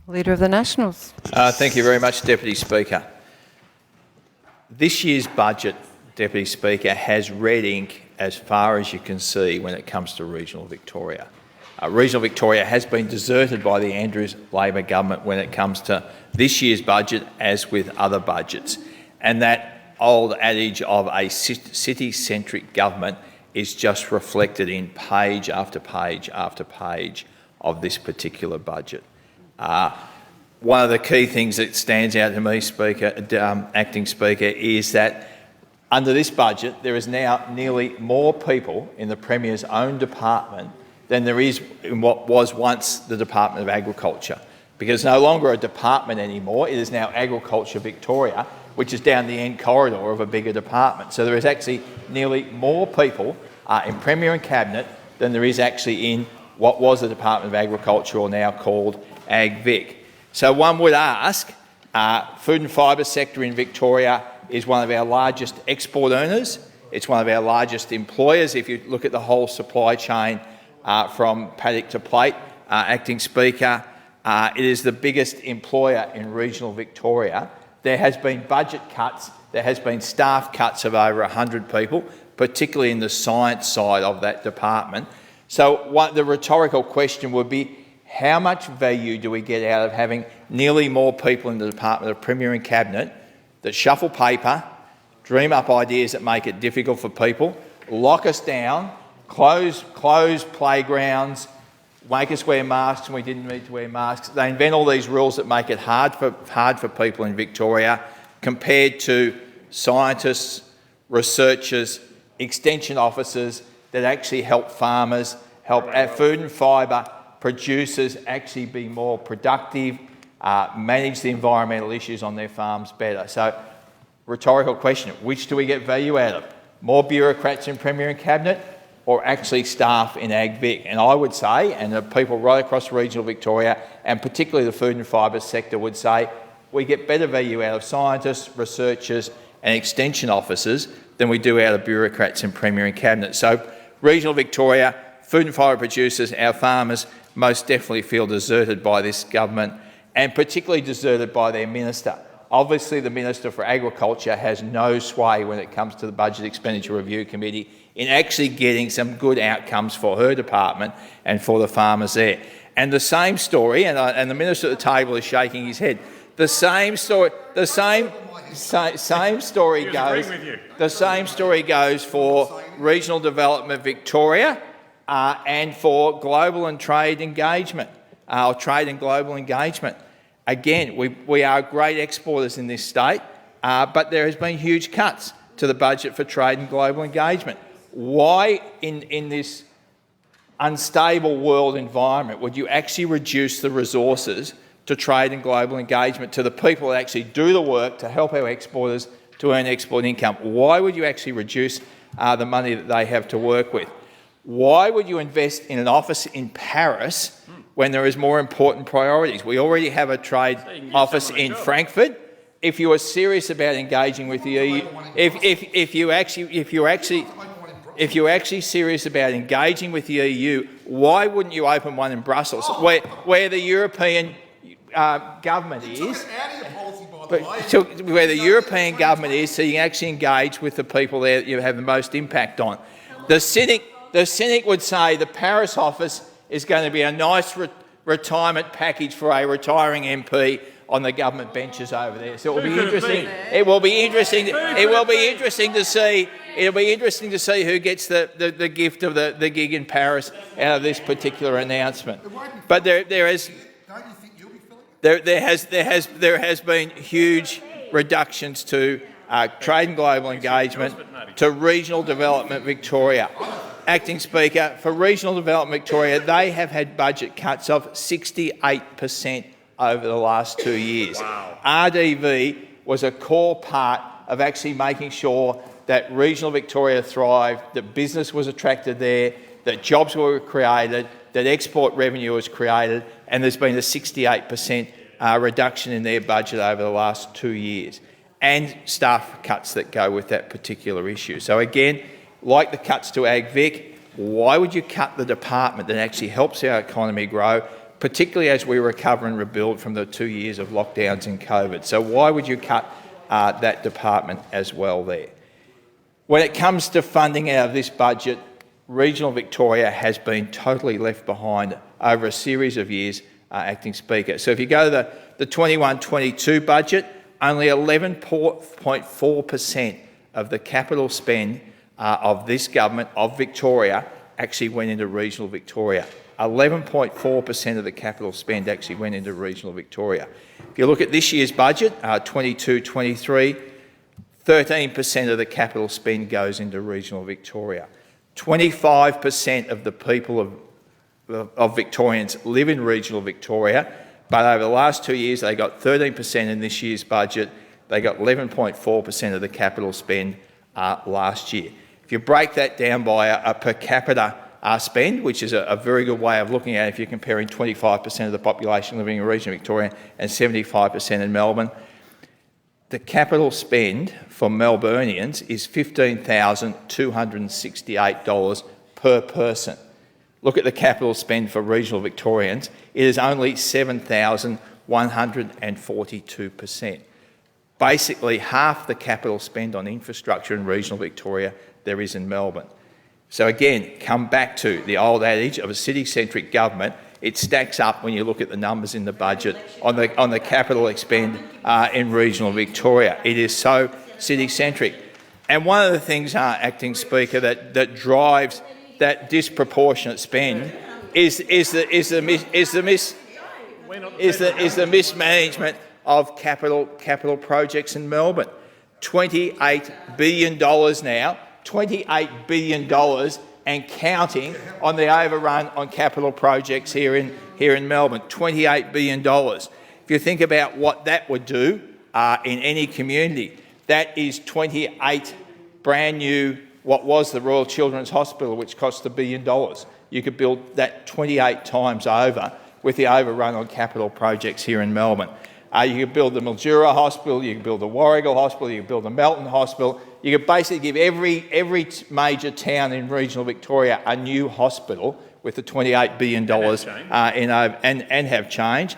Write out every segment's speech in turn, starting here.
Leader of the Nationals. Thank you very much, Deputy Speaker. This year's budget, Deputy Speaker, has red ink as far as you can see when it comes to regional Victoria. Regional Victoria has been deserted by the Andrews Labor government when it comes to this year's budget, as with other budgets. And that old adage of a city-centric government is just reflected in page after page after page of this particular budget. One of the key things that stands out to me, Acting Speaker, is that under this budget there is now nearly more people in the Premier's own department than there is in what was once the Department of Agriculture. Because it's no longer a department anymore, it is now Agriculture Victoria, which is down the end corridor of a bigger department. So there is actually nearly more people in Premier and Cabinet than there is actually in what was the Department of Agriculture, or now called AgVic. So one would ask, food and fibre sector in Victoria is one of our largest export earners. It's one of our largest employers if you look at the whole supply chain from paddock to plate. Acting Speaker, it is the biggest employer in regional Victoria. There has been budget cuts, there has been staff cuts of over 100 people, particularly in the science side of that department. So the rhetorical question would be, how much value do we get out of having nearly more people in the Department of Premier and Cabinet that shuffle paper, dream up ideas that make it difficult for people, lock us down, close playgrounds, make us wear masks when we didn't need to wear masks. They invent all these rules that make it hard for people in Victoria, compared to scientists, researchers, extension officers that actually help farmers, help our food and fibre producers actually be more productive, manage the environmental issues on their farms better. So, rhetorical question, which do we get value out of? More bureaucrats in Premier and Cabinet, or actually staff in AgVic? And I would say, and the people right across regional Victoria, and particularly the food and fibre sector, would say we get better value out of scientists, researchers and extension officers than we do out of bureaucrats in Premier and Cabinet. So regional Victoria, food and fibre producers, our farmers, most definitely feel deserted by this government, and particularly deserted by their minister. Obviously, the Minister for Agriculture has no sway when it comes to the Budget Expenditure Review Committee in actually getting some good outcomes for her department and for the farmers there. And the same story, and the Minister at the table is shaking his head, the same story goes for Regional Development Victoria, and for global and trade engagement, or trade and global engagement. Again, we are great exporters in this state, but there has been huge cuts to the budget for trade and global engagement. Why, in this unstable world environment, would you actually reduce the resources to trade and global engagement, to the people that actually do the work to help our exporters to earn export income? Why would you actually reduce the money that they have to work with? Why would you invest in an office in Paris when there is more important priorities? We already have a trade office in Frankfurt. If you are serious about engaging with the EU, if you're actually serious about engaging with the EU, why wouldn't you open one in Brussels, where the European government is? Where the European government is, so you can actually engage with the people there that you have the most impact on. The cynic would say the Paris office is going to be a nice retirement package for a retiring MP on the government benches over there. So it will be interesting. It will be interesting to see. It'll be interesting to see who gets the gift of the gig in Paris out of this particular announcement. But there has been huge reductions to trade and global engagement, to Regional Development Victoria. Acting Speaker, for Regional Development Victoria, they have had budget cuts of 68% over the last 2 years. Wow. RDV was a core part of actually making sure that regional Victoria thrived, that business was attracted there, that jobs were created, that export revenue was created, and there's been a 68% reduction in their budget over the last 2 years, and staff cuts that go with that particular issue. So again, like the cuts to AgVic, why would you cut the department that actually helps our economy grow, particularly as we recover and rebuild from the 2 years of lockdowns and COVID. So why would you cut that department as well there? When it comes to funding out of this budget, regional Victoria has been totally left behind over a series of years, Acting Speaker. So if you go to the 21-22 budget, only 11.4% of the capital spend of this government of Victoria actually went into regional Victoria. 11.4% of the capital spend actually went into regional Victoria. If you look at this year's budget, 22-23, 13% of the capital spend goes into regional Victoria. 25% of the people of Victorians live in regional Victoria, but over the last 2 years they got 13% in this year's budget. They got 11.4% of the capital spend last year. If you break that down by a per capita spend, which is a very good way of looking at it if you're comparing 25% of the population living in regional Victoria and 75% in Melbourne, the capital spend for Melburnians is $15,268 per person. Look at the capital spend for regional Victorians. It is only 7,142%. Basically half the capital spend on infrastructure in regional Victoria there is in Melbourne. So again, come back to the old adage of a city-centric government. It stacks up when you look at the numbers in the budget on the capital expend in regional Victoria. It is so city-centric. And one of the things, Acting Speaker, that drives that disproportionate spend is the mismanagement of capital projects in Melbourne. $28 billion now, $28 billion and counting on the overrun on capital projects here in Melbourne. $28 billion. If you think about what that would do in any community, that is 28 brand new, what was the Royal Children's Hospital, which cost $1 billion. You could build that 28 times over with the overrun on capital projects here in Melbourne. You could build the Mildura Hospital, you could build the Warragul Hospital, you could build the Melton Hospital. You could basically give every major town in regional Victoria a new hospital with the $28 billion and have changed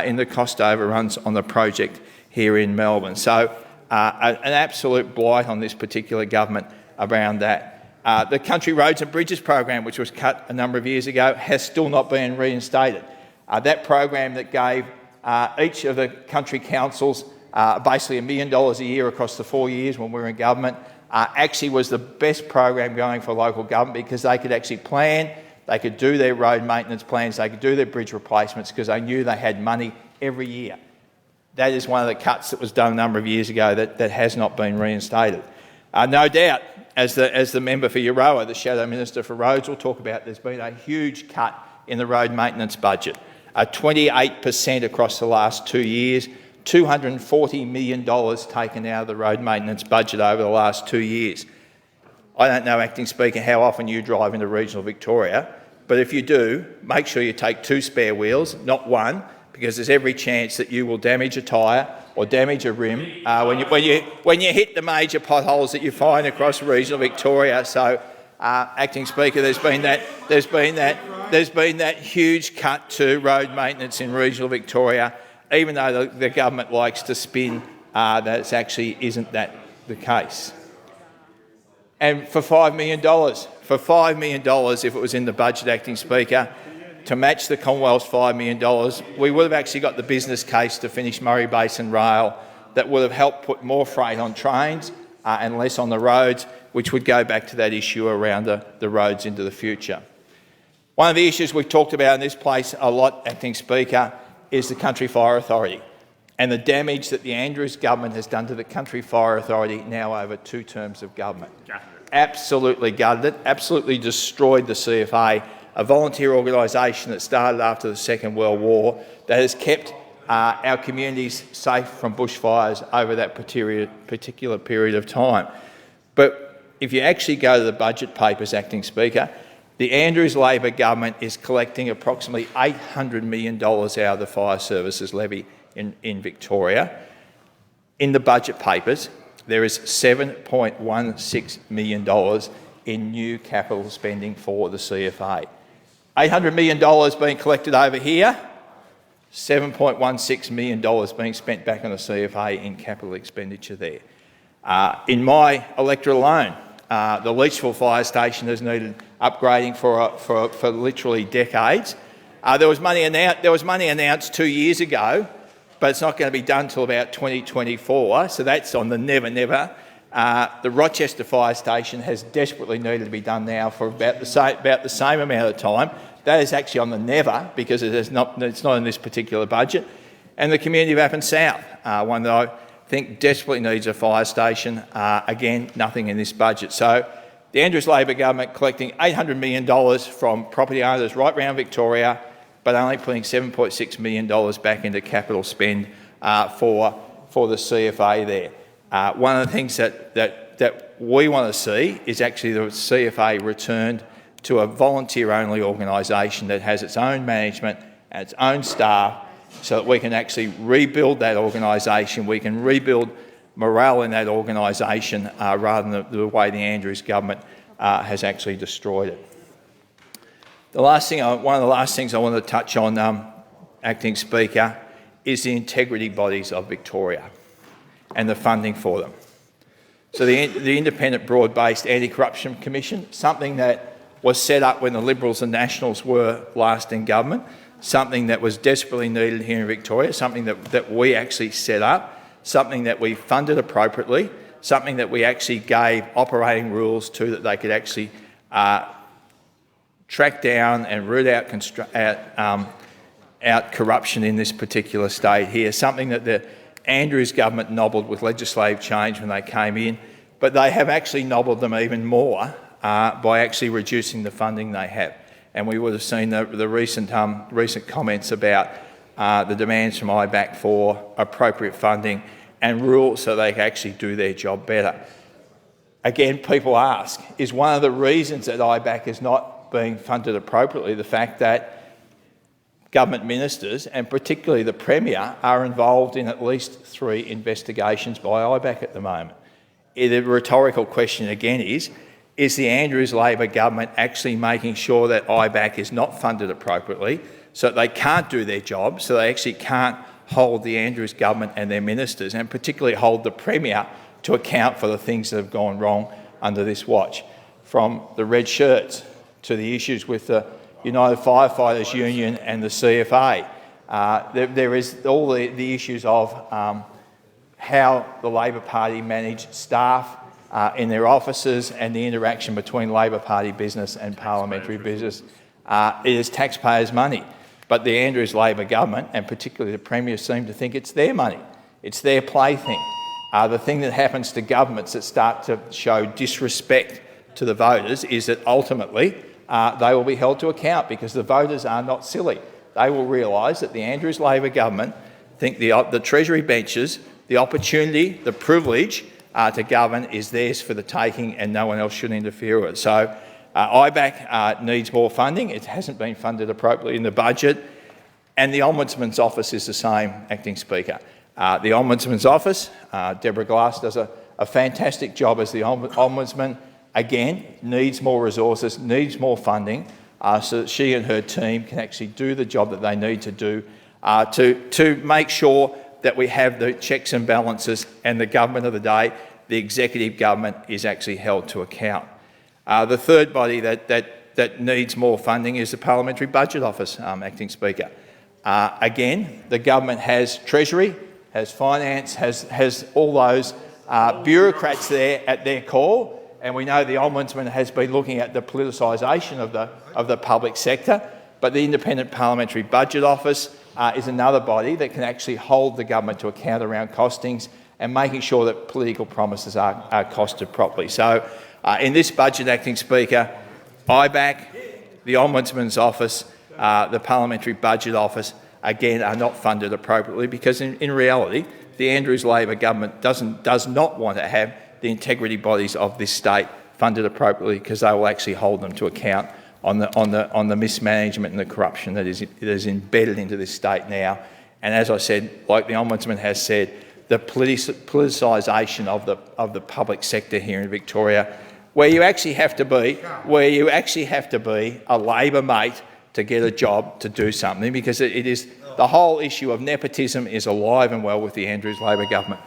in the cost overruns on the project here in Melbourne. So an absolute blight on this particular government around that. The Country Roads and Bridges program, which was cut a number of years ago, has still not been reinstated. That program that gave each of the country councils basically $1 million a year across the 4 years when we were in government, actually was the best program going for local government because they could actually plan, they could do their road maintenance plans, they could do their bridge replacements because they knew they had money every year. That is one of the cuts that was done a number of years ago that has not been reinstated. No doubt, as the member for Euroa, the Shadow Minister for Roads, will talk about, there's been a huge cut in the road maintenance budget, 28% across the last 2 years, $240 million taken out of the road maintenance budget over the last 2 years. I don't know, Acting Speaker, how often you drive into regional Victoria, but if you do, make sure you take 2 spare wheels, not 1, because there's every chance that you will damage a tyre or damage a rim when you hit the major potholes that you find across regional Victoria. So, Acting Speaker, there's been that huge cut to road maintenance in regional Victoria, even though the government likes to spin that it actually isn't that the case. And for $5 million, if it was in the budget, Acting Speaker, to match the Commonwealth's $5 million, we would have actually got the business case to finish Murray Basin Rail that would have helped put more freight on trains and less on the roads, which would go back to that issue around the roads into the future. One of the issues we've talked about in this place a lot, Acting Speaker, is the Country Fire Authority and the damage that the Andrews government has done to the Country Fire Authority now over 2 terms of government. Absolutely gutted it, absolutely destroyed the CFA, a volunteer organisation that started after the Second World War that has kept our communities safe from bushfires over that particular period of time. But if you actually go to the budget papers, Acting Speaker, the Andrews Labor government is collecting approximately $800 million out of the fire services levy in Victoria. In the budget papers, there is $7.16 million in new capital spending for the CFA. $800 million being collected over here, $7.16 million being spent back on the CFA in capital expenditure there. In my electorate alone, the Leachville Fire Station has needed upgrading for literally decades. There was money announced 2 years ago, but it's not going to be done until about 2024, so that's on the never, never. The Rochester Fire Station has desperately needed to be done now for about the same amount of time. That is actually on the never, because it's not in this particular budget. And the community of Appin South, one that I think desperately needs a fire station. Again, nothing in this budget. So the Andrews Labor government collecting $800 million from property owners right around Victoria, but only putting $7.6 million back into capital spend for the CFA there. One of the things that we want to see is actually the CFA returned to a volunteer-only organisation that has its own management and its own staff, so that we can actually rebuild that organisation, we can rebuild morale in that organisation rather than the way the Andrews government has actually destroyed it. One of the last things I want to touch on, Acting Speaker, is the integrity bodies of Victoria and the funding for them. So the Independent Broad-Based Anti-Corruption Commission, something that was set up when the Liberals and Nationals were last in government, something that was desperately needed here in Victoria, something that we actually set up, something that we funded appropriately, something that we actually gave operating rules to, that they could actually track down and root out corruption in this particular state here, something that the Andrews government nobbled with legislative change when they came in, but they have actually nobbled them even more by actually reducing the funding they have. And we would have seen the recent comments about the demands from IBAC for appropriate funding and rules so they can actually do their job better. Again, people ask, is one of the reasons that IBAC is not being funded appropriately the fact that government ministers, and particularly the Premier, are involved in at least 3 investigations by IBAC at the moment? The rhetorical question again is the Andrews Labor government actually making sure that IBAC is not funded appropriately, so that they can't do their job, so they actually can't hold the Andrews government and their ministers, and particularly hold the Premier to account for the things that have gone wrong under this watch, from the red shirts to the issues with the United Firefighters Union and the CFA. There is all the issues of how the Labor Party managed staff in their offices and the interaction between Labor Party business and parliamentary business. It is taxpayers' money, but the Andrews Labor government, and particularly the Premier, seem to think it's their money. It's their plaything. The thing that happens to governments that start to show disrespect to the voters is that ultimately they will be held to account, because the voters are not silly. They will realise that the Andrews Labor government think the Treasury benches, the opportunity, the privilege to govern is theirs for the taking, and no one else should interfere with it. So IBAC needs more funding. It hasn't been funded appropriately in the budget, and the Ombudsman's office is the same, Acting Speaker. The Ombudsman's office, Deborah Glass does a fantastic job as the Ombudsman. Again, needs more resources, needs more funding, so that she and her team can actually do the job that they need to do to make sure that we have the checks and balances, and the government of the day, the executive government, is actually held to account. The third body that needs more funding is the Parliamentary Budget Office, Acting Speaker. Again, the government has Treasury, has Finance, has all those bureaucrats there at their call, and we know the Ombudsman has been looking at the politicisation of the public sector, but the Independent Parliamentary Budget Office is another body that can actually hold the government to account around costings and making sure that political promises are costed properly. So in this budget, Acting Speaker, IBAC, the Ombudsman's office, the Parliamentary Budget Office, again, are not funded appropriately, because in reality, the Andrews Labor government does not want to have the integrity bodies of this state funded appropriately, because they will actually hold them to account on the mismanagement and the corruption that is embedded into this state now. And as I said, like the Ombudsman has said, the politicisation of the public sector here in Victoria, where you actually have to be a Labor mate to get a job, to do something, because it is the whole issue of nepotism is alive and well with the Andrews Labor government.